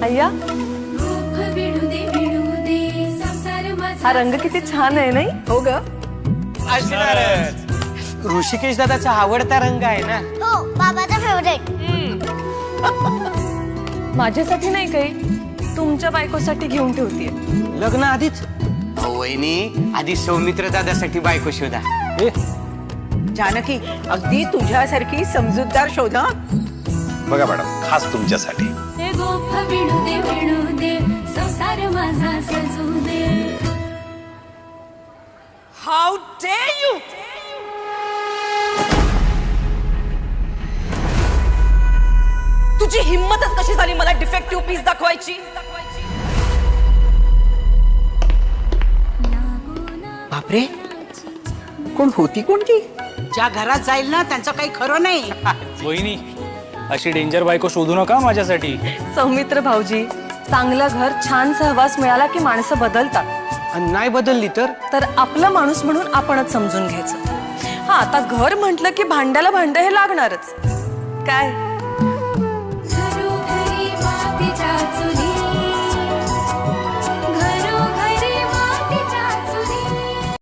अय्या हा रंग किती छान आहे नाही? हो ग. ऋषिकेश दादाचा आवडता रंग आहे ना. हो बाबाचा फेवरेट. माझ्यासाठी नाही काही, तुमच्या बायकोसाठी घेऊन ठेवतीये. लग्न आधीच? वहिनी आधी सौमित्र दादासाठी बायको शोधा. जानकी अगदी तुझ्यासारखी समजूतदार शोधा. बघा मॅडम, खास तुमच्यासाठी. How dare you. तुझी हिम्मतच कशी झाली मला डिफेक्टिव्ह पीस दाखवायची? बापरे, कोण होती कोणती? ज्या घरात जाईल ना त्यांचं काही खरं नाही. वहिनी अशी डेंजर बायको शोधू नका माझ्यासाठी. सौमित्र भाऊजी, चांगलं घर, छान सहवास मिळाला की माणसं बदलतात. आणि नाही बदलली तर आपला माणूस म्हणून आपणच समजून घ्यायचं. हा, आता घर म्हटलं की भांड्याला भांड हे लागणारच. काय